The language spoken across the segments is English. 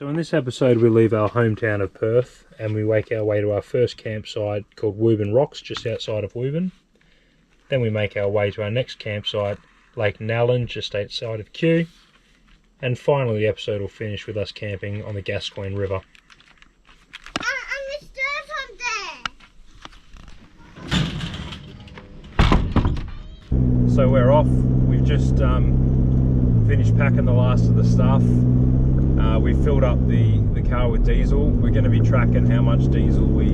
So in this episode we leave our hometown of Perth and we make our way to our first campsite called Wubin Rocks, just outside of Wubin. Then we make our way to our next campsite, Lake Nallan, just outside of Kew. And finally the episode will finish with us camping on the Gascoyne River. So we're off. We've just finished packing the last of the stuff. We filled up the car with diesel. We're going to be tracking how much diesel we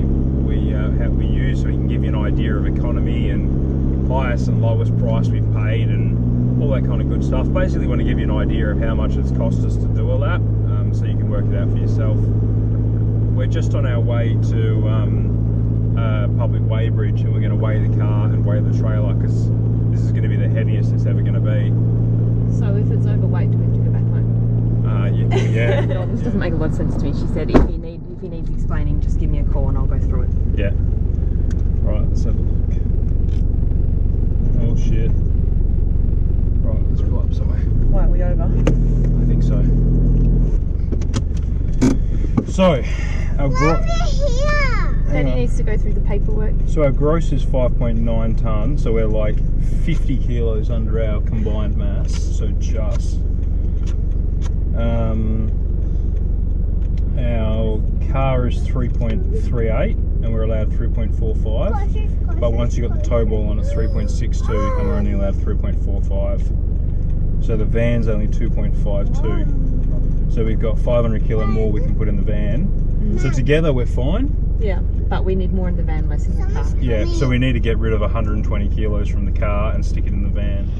use, so we can give you an idea of economy and highest and lowest price we've paid and all that kind of good stuff. Basically want to give you an idea of how much it's cost us to do all that, so you can work it out for yourself. We're just on our way to public weigh bridge, and we're going to weigh the car and weigh the trailer because this is going to be the heaviest it's ever going to be. So if it's overweight, do we have to go back home? Yeah. This doesn't make a lot of sense to me. She said, if he needs explaining, just give me a call and I'll go through it. Yeah. Right, let's have a look. Oh shit. Right, let's pull up somewhere. Why are we over? I think so. So, our Daddy needs to go through the paperwork. So our gross is 5.9 tonnes, so we're like 50 kilos under our combined mass, so just. Our car is 3.38 and we're allowed 3.45, but once you got the tow ball on it's 3.62 and we're only allowed 3.45. So the van's only 2.52, so we've got 500 kilo more we can put in the van. So together we're fine. Yeah, but we need more in the van, less in the car. Yeah, so we need to get rid of 120 kilos from the car and stick it in the van.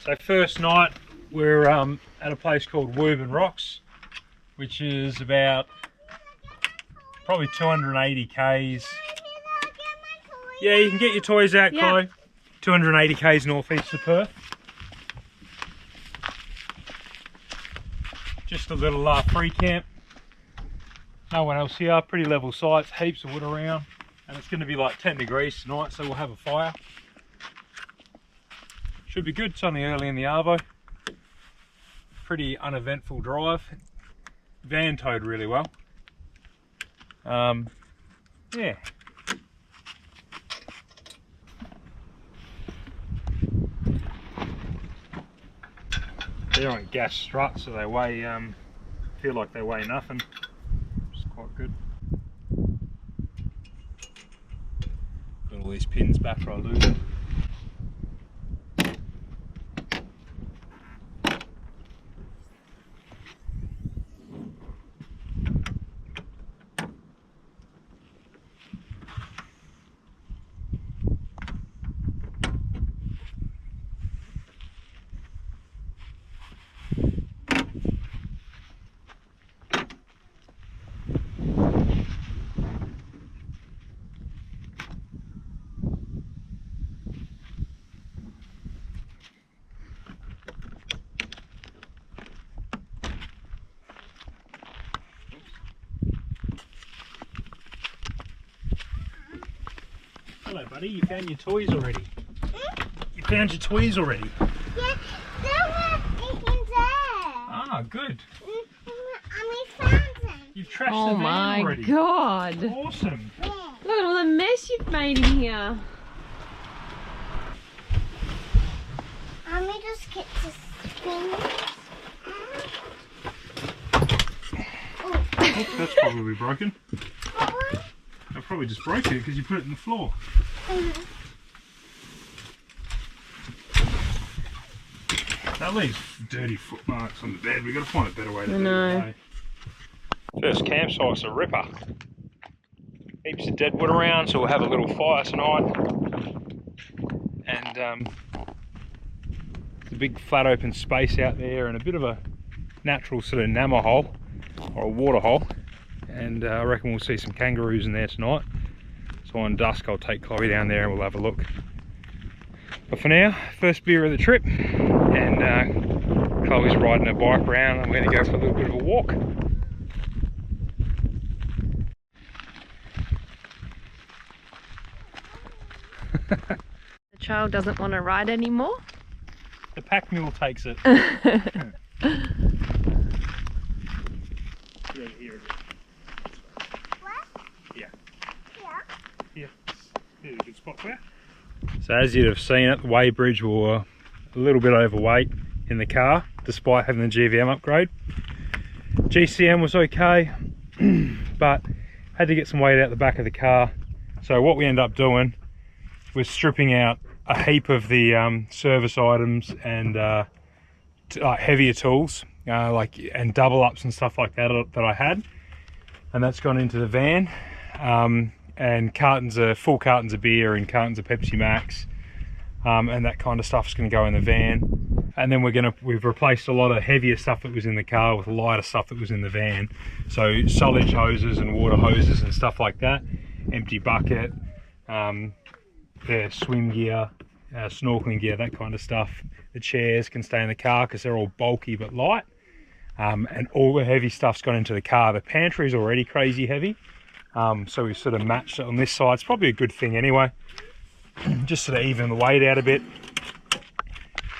So first night we're at a place called Wubin Rocks, which is about probably 280 k's. Yeah, you can get your toys out, Chloe. 280 k's northeast of Perth. Just a little free camp. No one else here, pretty level sites, heaps of wood around. And it's going to be like 10 degrees tonight, so we'll have a fire. Should be good. It's only early in the arvo. Pretty uneventful drive. Van towed really well. Yeah. They're on gas struts, so they weigh, feel like they weigh nothing. Which is quite good. Got all these pins back for I lose them. Hello buddy, you found your toys already? You found your toys already? Yeah, there were in there. Ah, good. And we found them. You've trashed the van already. Oh my god. Awesome. Yeah. Look at all the mess you've made in here. And we just get to spin Oops, that's probably broken. What one? I probably just broke it because you put it in the floor. That leaves dirty footmarks on the bed. We've got to find a better way to do it. First campsite's a ripper. Heaps of dead wood around, so we'll have a little fire tonight. And the big flat open space out there and a bit of a natural sort of enamel hole, or a water hole, and I reckon we'll see some kangaroos in there tonight. So on dusk I'll take Chloe down there and we'll have a look. But for now, first beer of the trip, and Chloe's riding her bike around, and we're going to go for a little bit of a walk. The child doesn't want to ride anymore. The pack mule takes it. Here's a good spot for you. So as you'd have seen at the weighbridge, we were a little bit overweight in the car, despite having the GVM upgrade. GCM was okay, but had to get some weight out the back of the car. So what we ended up doing was stripping out a heap of the service items and heavier tools, and double ups and stuff like that I had, and that's gone into the van. And full cartons of beer and cartons of Pepsi Max, and that kind of stuff is going to go in the van. And then we've replaced a lot of heavier stuff that was in the car with lighter stuff that was in the van. So solid hoses and water hoses and stuff like that. Empty bucket, the swim gear, snorkeling gear, that kind of stuff. The chairs can stay in the car because they're all bulky but light. And all the heavy stuff's gone into the car. The pantry is already crazy heavy. So we've sort of matched it on this side. It's probably a good thing anyway, just sort of even the weight out a bit.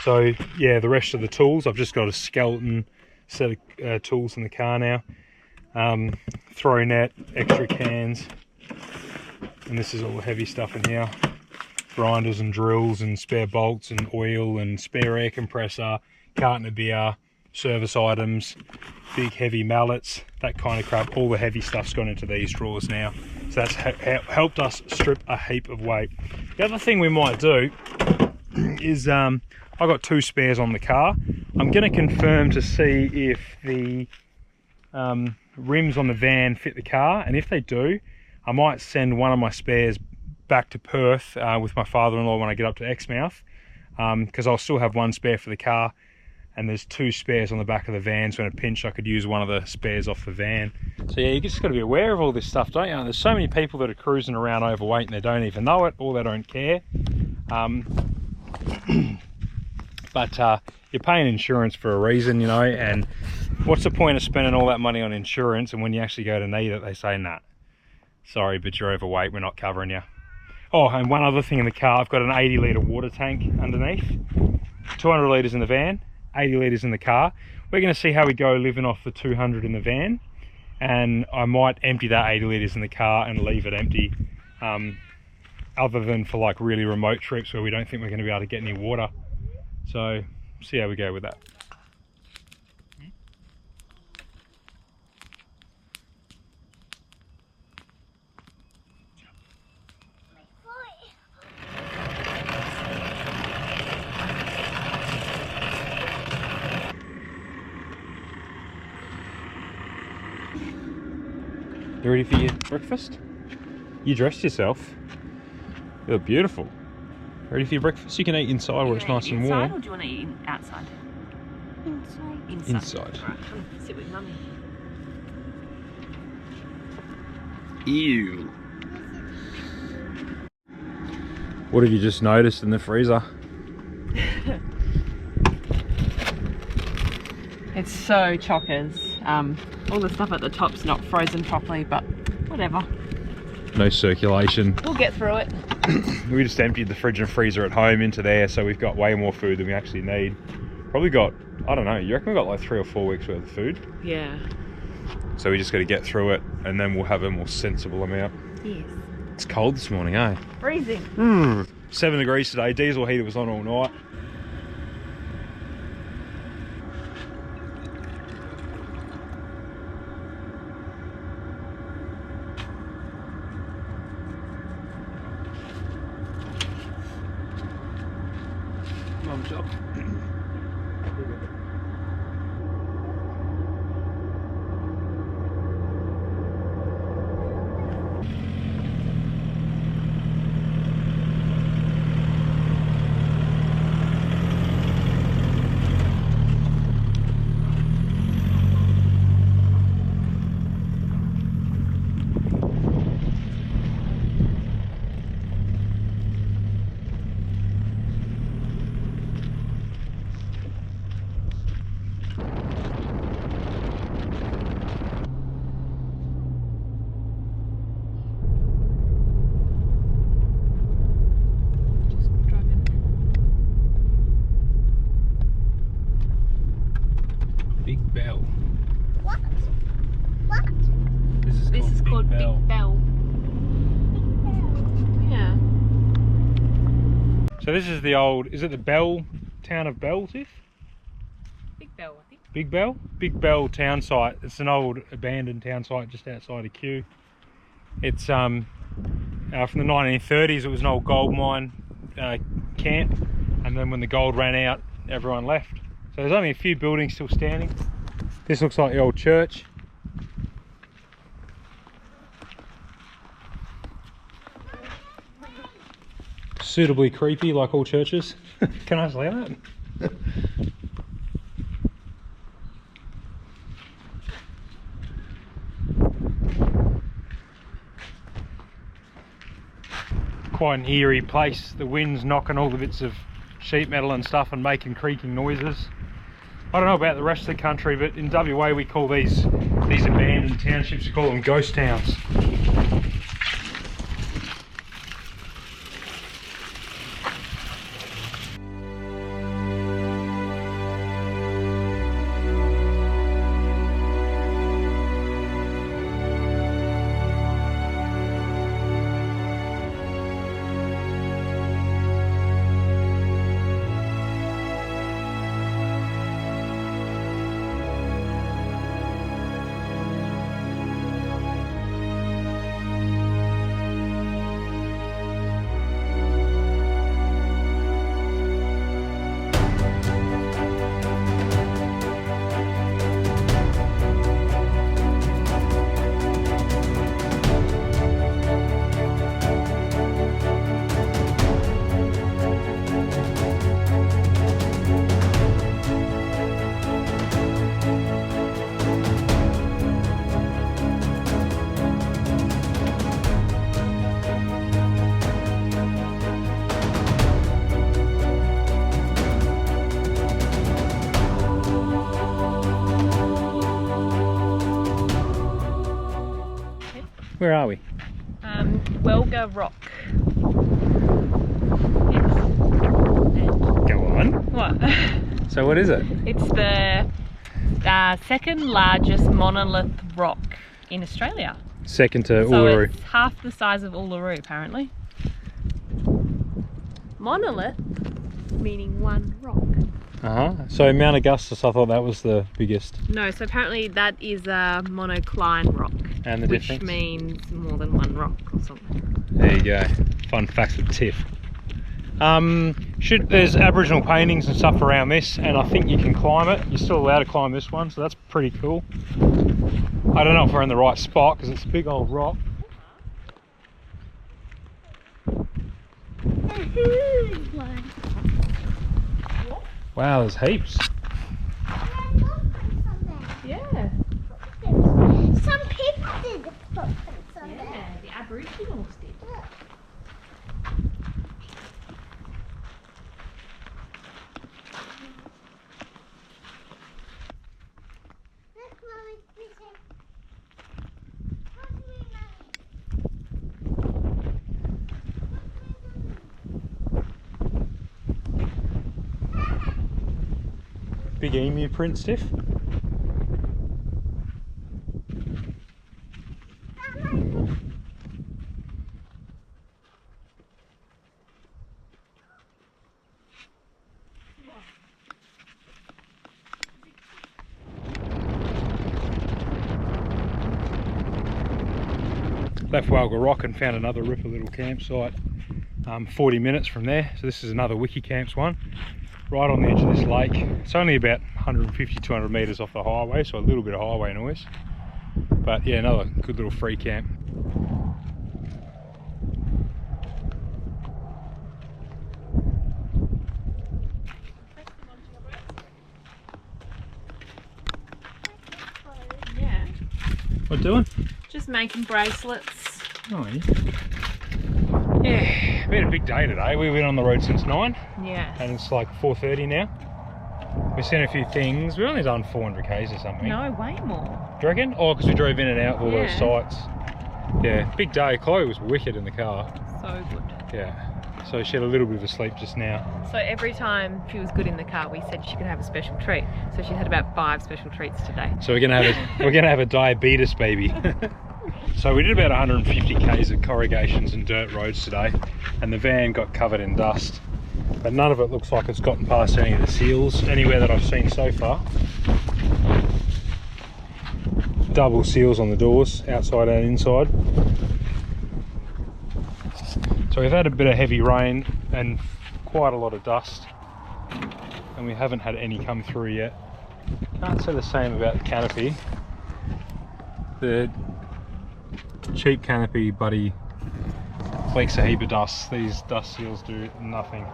So yeah, the rest of the tools, I've just got a skeleton set of tools in the car now. Throw net, extra cans, and this is all the heavy stuff in here. Grinders and drills and spare bolts and oil and spare air compressor, carton of beer, service items, big heavy mallets, that kind of crap. All the heavy stuff's gone into these drawers now, so that's helped us strip a heap of weight. The other thing we might do is I got 2 spares on the car. I'm going to confirm to see if the rims on the van fit the car, and if they do, I might send one of my spares back to Perth with my father-in-law when I get up to Exmouth, because I'll still have 1 spare for the car. And there's 2 spares on the back of the van, so in a pinch I could use one of the spares off the van. So yeah, you just got to be aware of all this stuff, don't you? There's so many people that are cruising around overweight and they don't even know it, or they don't care. But you're paying insurance for a reason, you know, and what's the point of spending all that money on insurance, and when you actually go to need it, they say, nah, sorry, but you're overweight, we're not covering you. Oh, and one other thing in the car, I've got an 80 litre water tank underneath, 200 litres in the van, 80 litres in the car. We're going to see how we go living off the 200 in the van, and I might empty that 80 litres in the car and leave it empty, other than for like really remote trips where we don't think we're going to be able to get any water. So see how we go with that. You ready for your breakfast? You dressed yourself. You look beautiful. Ready for your breakfast? You can eat inside where it's nice and warm. Inside, or do you want to eat outside? Inside. Inside. Right, come sit with Mummy. Ew. What have you just noticed in the freezer? It's so chockers. All the stuff at the top's not frozen properly, but whatever. No circulation. We'll get through it. We just emptied the fridge and freezer at home into there, so we've got way more food than we actually need. Probably got, I don't know, you reckon we've got like 3 or 4 weeks worth of food? Yeah. So we just got to get through it, and then we'll have a more sensible amount. Yes. It's cold this morning, eh? Freezing. 7 degrees today, diesel heater was on all night. Mum job. What? What? This is called Big Bell. Yeah. So this is the old, is it the Bell, town of Bell, Tiff? Big Bell, I think. Big Bell? Big Bell town site. It's an old abandoned town site just outside of Kew. It's from the 1930s. It was an old gold mine camp, and then when the gold ran out, everyone left. So there's only a few buildings still standing. This looks like the old church. Suitably creepy, like all churches. Can I say that? Quite an eerie place. The wind's knocking all the bits of sheet metal and stuff and making creaking noises. I don't know about the rest of the country, but in WA we call these abandoned townships, we call them ghost towns. Where are we? Walga Rock. Yes. And Go on. what? So what is it? It's the second largest monolith rock in Australia. Second to So Uluru. it's half the size of Uluru, apparently. Monolith meaning one rock. So Mt Augustus, I thought that was the biggest. No, so apparently that is a monocline rock. And the which difference? means more than one rock or something. There you go. Fun facts with Tiff. There's Aboriginal paintings and stuff around this, and I think you can climb it. You're still allowed to climb this one, so that's pretty cool. I don't know if we're in the right spot because it's a big old rock. Wow, there's heaps. Yeah. Some people did footprints on there. Yeah, the Aboriginals did. Look, Mummy, missing. Big emu print, Tiff. Left Walga Rock and found another ripper little campsite 40 minutes from there. So this is another wiki camps one, right on the edge of this lake. It's only about 150-200 metres off the highway, so a little bit of highway noise. But yeah, another good little free camp. Yeah. What doing? Just making bracelets. Oh, yeah. Been a big day today. We've been on the road since 9. Yeah. And it's like 4:30 now. We've seen a few things. We've only done 400 k's or something. No, way more. Do you reckon? Oh, because we drove in and out of all those Yeah. sites. Yeah, big day. Chloe was wicked in the car. So good. Yeah. So she had a little bit of a sleep just now. So every time she was good in the car, we said she could have a special treat. So she had about 5 special treats today. So we're gonna have a diabetes baby. So we did about 150 k's of corrugations and dirt roads today, and the van got covered in dust. But none of it looks like it's gotten past any of the seals anywhere that I've seen so far. Double seals on the doors, outside and inside. So we've had a bit of heavy rain and quite a lot of dust, and we haven't had any come through yet. Can't say the same about the canopy. The cheap canopy buddy collects a heap of dust. These dust seals do nothing.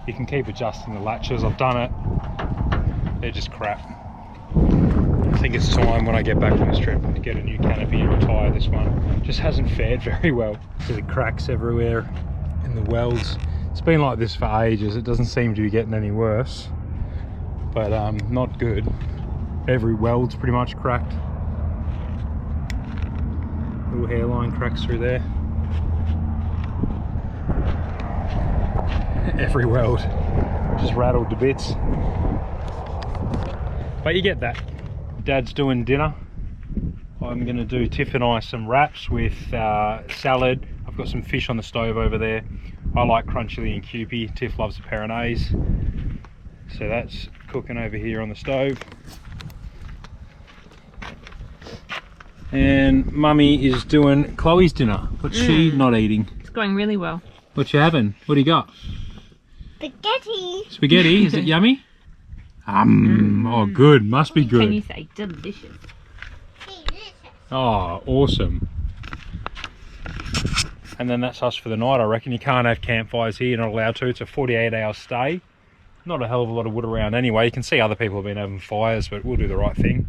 You can keep adjusting the latches. I've done it. They're just crap. I think it's time when I get back from this trip to get a new canopy and retire this one. Just hasn't fared very well. See the cracks everywhere in the welds. It's been like this for ages. It doesn't seem to be getting any worse, but not good. Every weld's pretty much cracked. Little hairline cracks through there. Every weld just rattled to bits. But you get that. Dad's doing dinner. I'm going to do Tiff and I some wraps with salad. I've got some fish on the stove over there. I like crunch chili and Kewpie. Tiff loves the Peronaise. So that's cooking over here on the stove. And Mummy is doing Chloe's dinner. What's she not eating? It's going really well. What you having? What do you got? Spaghetti. Spaghetti? Is it yummy? Oh good, must be good. Can you say delicious? Oh, awesome. And then that's us for the night. I reckon you can't have campfires here, you're not allowed to. It's a 48-hour stay. Not a hell of a lot of wood around anyway. You can see other people have been having fires, but we'll do the right thing.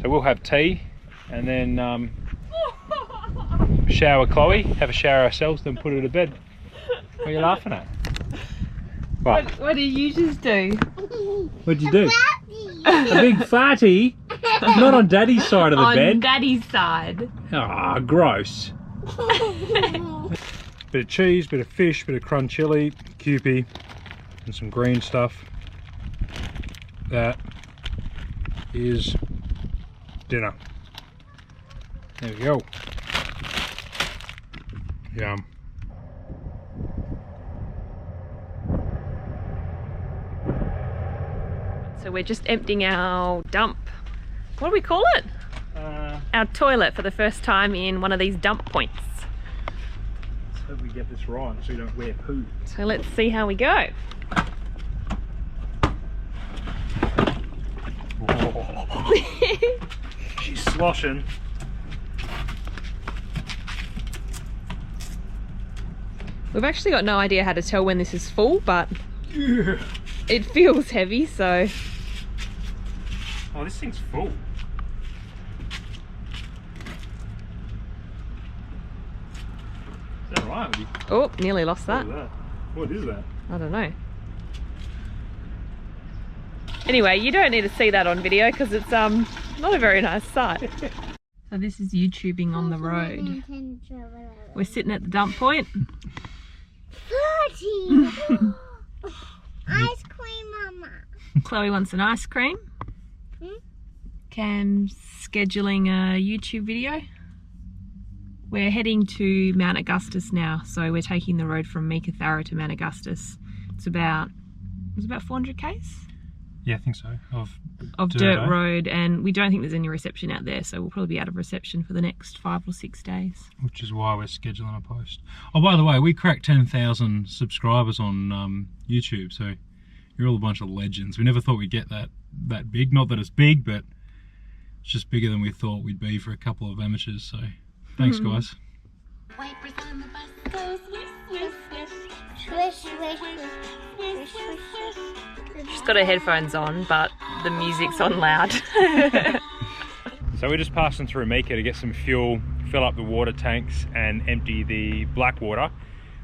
So we'll have tea and then shower Chloe, have a shower ourselves, then put her to bed. What are you laughing at? What did you just do? What'd you do? A big farty? Not on Daddy's side of the bed. On Daddy's side. Ah, gross. Bit of cheese, bit of fish, bit of crunch chili, Kewpie, and some green stuff. That is dinner. There we go. Yum. So we're just emptying our dump. What do we call it? Our toilet for the first time in one of these dump points. Let's hope we get this right so we don't wear poo. So let's see how we go. Oh. She's sloshing. We've actually got no idea how to tell when this is full, but it feels heavy, so. Oh, this thing's full. Is that right? Oh, nearly lost that. What is that? I don't know. Anyway, you don't need to see that on video because it's not a very nice sight. So this is YouTubing on the road. We're sitting at the dump point. 30. Ice cream, Mama. Chloe wants an ice cream. Cam's scheduling a YouTube video. We're heading to Mt Augustus now, so we're taking the road from Meekatharra to Mt Augustus. It's about 400 k's? Yeah, I think so. Of dirt road, and we don't think there's any reception out there, so we'll probably be out of reception for the next 5 or 6 days. Which is why we're scheduling a post. Oh, by the way, we cracked 10,000 subscribers on YouTube, so you're all a bunch of legends. We never thought we'd get that big. Not that it's big, but it's just bigger than we thought we'd be for a couple of amateurs, so thanks guys. She's got her headphones on, but the music's on loud. So we're just passing through Meeka to get some fuel, fill up the water tanks and empty the black water,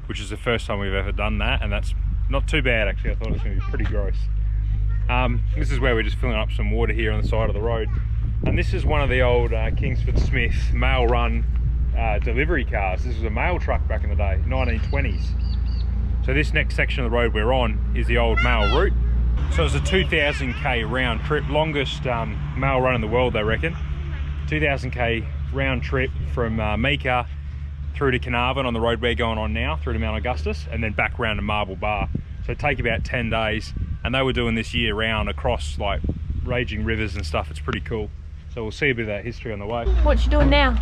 which is the first time we've ever done that, and that's not too bad actually. I thought it was going to be pretty gross. This is where we're just filling up some water here on the side of the road, and this is one of the old Kingsford Smith mail run delivery cars. This was a mail truck back in the day, 1920s. So this next section of the road we're on is the old mail route. So it's a 2,000k round trip, longest mail run in the world, they reckon. 2,000k round trip from Meeka through to Carnarvon on the road we're going on now, through to Mt Augustus, and then back round to Marble Bar. So it'd take about 10 days, and they were doing this year round across like raging rivers and stuff. It's pretty cool. So we'll see a bit of that history on the way. What you doing now?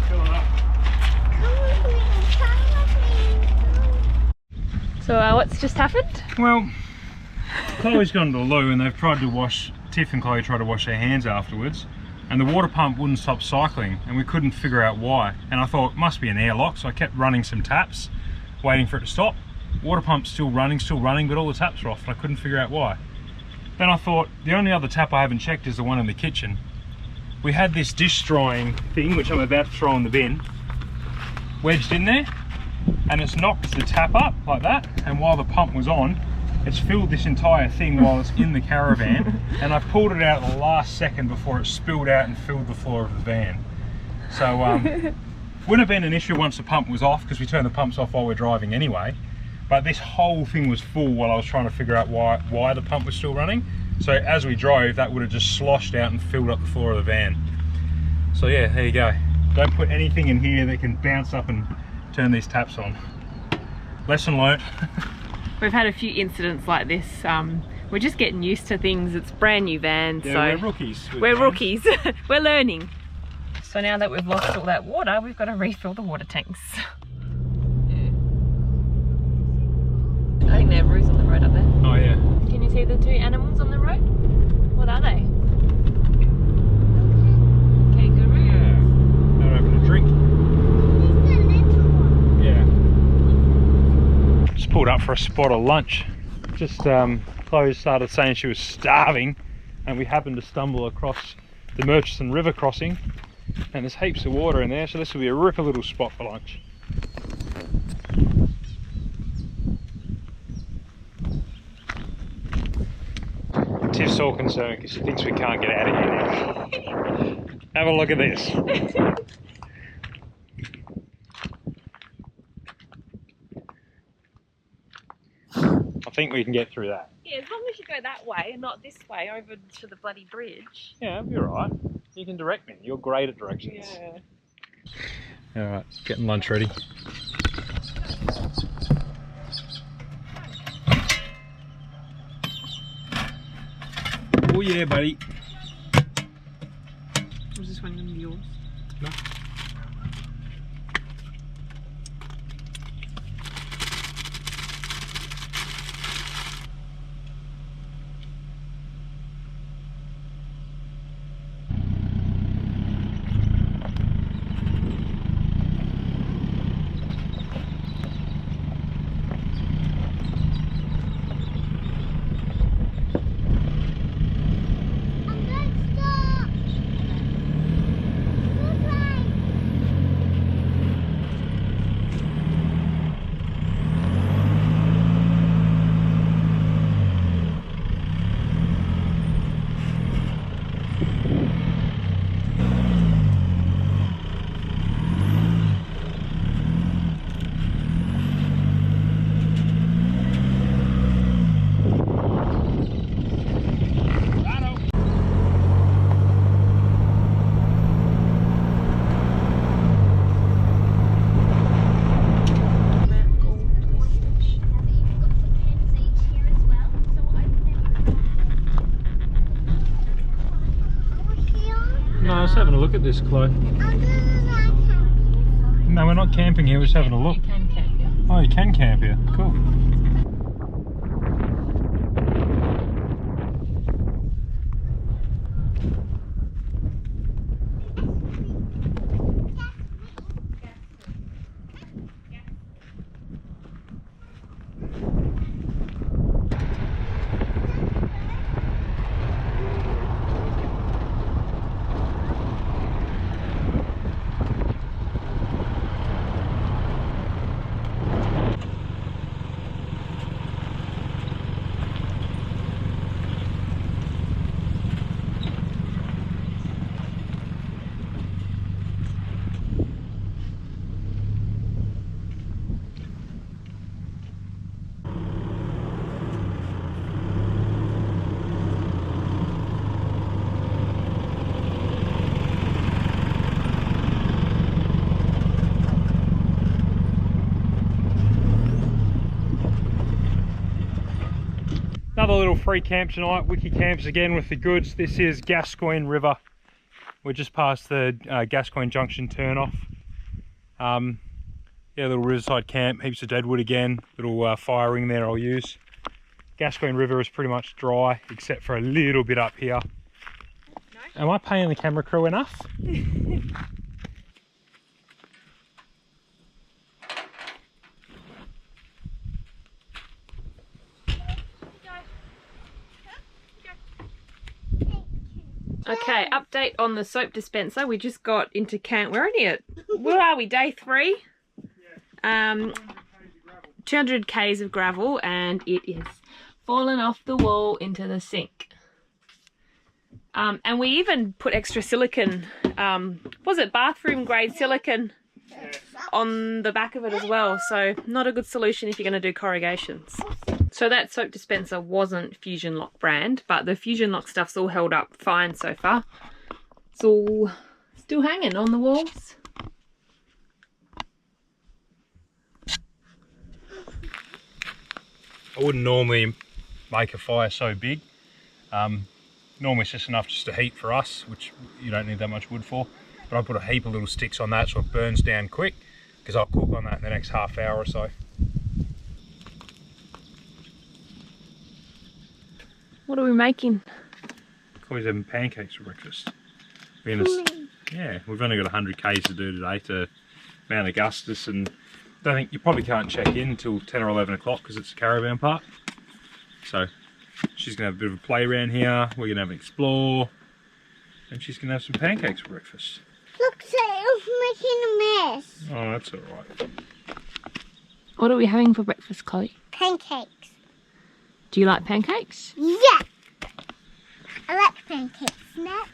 Filling up. So what's just happened? Well, Chloe's gone to the loo and they've tried to wash, Tiff and Chloe tried to wash their hands afterwards, and the water pump wouldn't stop cycling and we couldn't figure out why. And I thought it must be an airlock, so I kept running some taps, waiting for it to stop. Water pump's still running, but all the taps are off and I couldn't figure out why. Then I thought, the only other tap I haven't checked is the one in the kitchen. We had this dish drying thing, which I'm about to throw in the bin, wedged in there, and it's knocked the tap up like that, and while the pump was on, it's filled this entire thing while it's in the caravan, and I pulled it out at the last second before it spilled out and filled the floor of the van. So wouldn't have been an issue once the pump was off, because we turned the pumps off while we're driving anyway, but this whole thing was full while I was trying to figure out why the pump was still running. So as we drove, that would have just sloshed out and filled up the floor of the van. So yeah, there you go. Don't put anything in here that can bounce up and turn these taps on. Lesson learnt. We've had a few incidents like this. We're just getting used to things. It's brand new vans, Yeah, so we're rookies. We're rookies. We're learning. So now that we've lost all that water, we've got to refill the water tanks. Yeah. I think there are roos on the road up there. Oh yeah. Can you see the two animals on the road? What are they? Kangaroo. Yeah. They're having a drink. Yeah. Just pulled up for a spot of lunch. Just Chloe started saying she was starving, and we happened to stumble across the Murchison River crossing, and there's heaps of water in there, so this will be a ripper little spot for lunch. Tiff's all concerned because she thinks we can't get out of here now. Have a look at this. I think we can get through that. Yeah, as long as you go that way and not this way over to the bloody bridge. Yeah, that'll be alright. You can direct me. You're great at directions. Yeah. Alright, getting lunch ready. Oh yeah, buddy. Was this one going to be yours? No. No, I was having a look at this, Chloe. No, we're not camping here, we're just having a look. You can camp here. Oh, you can camp here. Cool. Another little free camp tonight, wiki camps again with the goods. This is Gascoyne River. We're just past the Gascoyne Junction turn-off. Yeah, little riverside camp, heaps of deadwood again, little fire ring there I'll use. Gascoyne River is pretty much dry, except for a little bit up here. No. Am I paying the camera crew enough? Okay, update on the soap dispenser. We just got into camp. We're only at, where are we, day 3? 200 k's of gravel, and it is fallen off the wall into the sink. And we even put extra silicone, was it bathroom grade silicone, on the back of it as well. So not a good solution if you're going to do corrugations. So that soap dispenser wasn't Fusion Lock brand, but the Fusion Lock stuff's all held up fine so far. It's all still hanging on the walls. I wouldn't normally make a fire so big. Normally it's just enough just to heat for us, which you don't need that much wood for. But I put a heap of little sticks on that so it burns down quick, because I'll cook on that in the next half hour or so. What are we making? Chloe's having pancakes for breakfast. Yeah, we've only got 100 k's to do today to Mt Augustus, and I don't think you probably can't check in until 10 or 11 o'clock because it's a caravan park. So she's going to have a bit of a play around here, we're going to have an explore, and she's going to have some pancakes for breakfast. Look, it's making a mess. Oh, that's alright. What are we having for breakfast, Chloe? Pancakes. Do you like pancakes? Yeah. I like pancakes. Snack.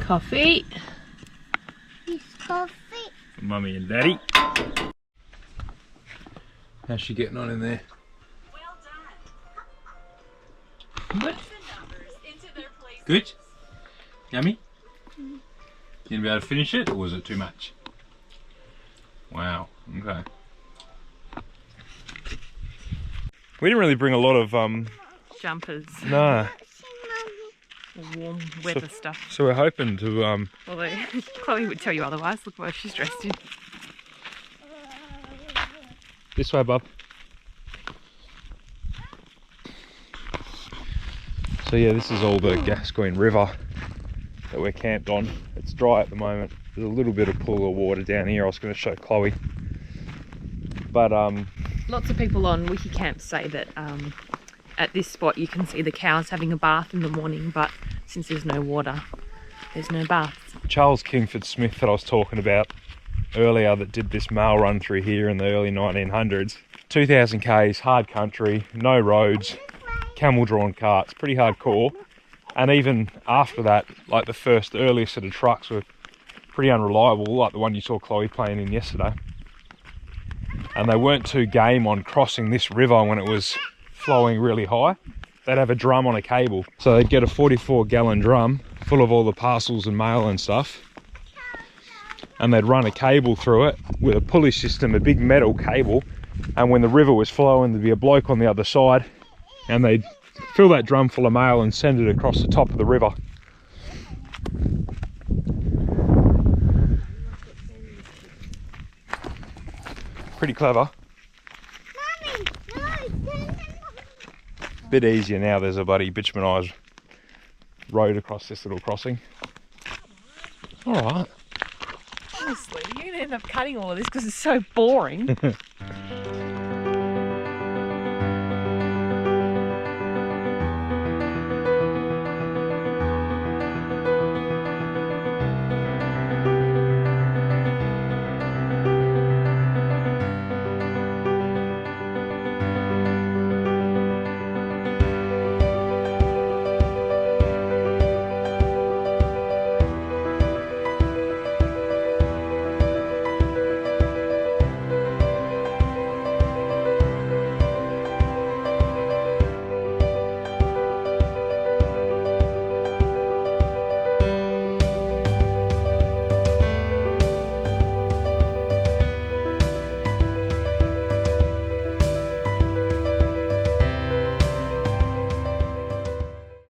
Coffee. This coffee. For Mummy and Daddy. How's she getting on in there? Well done. Good. Put the numbers into their places. Good? Yummy? You gonna be able to finish it, or was it too much? Wow, okay. We didn't really bring a lot of Jumpers. no. Warm weather stuff. So we're hoping to Although Chloe would tell you otherwise. Look what she's dressed in. this way, bub. So yeah, this is all the Gascoyne River that we're camped on. It's dry at the moment. There's a little bit of pool of water down here I was going to show Chloe. But lots of people on Wikicamp say that at this spot you can see the cows having a bath in the morning, but since there's no water, there's no baths. Charles Kingford Smith that I was talking about earlier, that did this mail run through here in the early 1900s. 2,000 k's, hard country, no roads, camel drawn carts, pretty hardcore. And even after that, like the earliest set of trucks were pretty unreliable, like the one you saw Chloe playing in yesterday. And they weren't too game on crossing this river when it was flowing really high. They'd have a drum on a cable. So they'd get a 44-gallon drum full of all the parcels and mail and stuff. And they'd run a cable through it with a pulley system, a big metal cable. And when the river was flowing, there'd be a bloke on the other side, and they'd fill that drum full of mail and send it across the top of the river. Pretty clever. Mommy, no, Bit easier now, there's a bloody bitumenised road across this little crossing. Alright. Honestly, you're going to end up cutting all of this because it's so boring.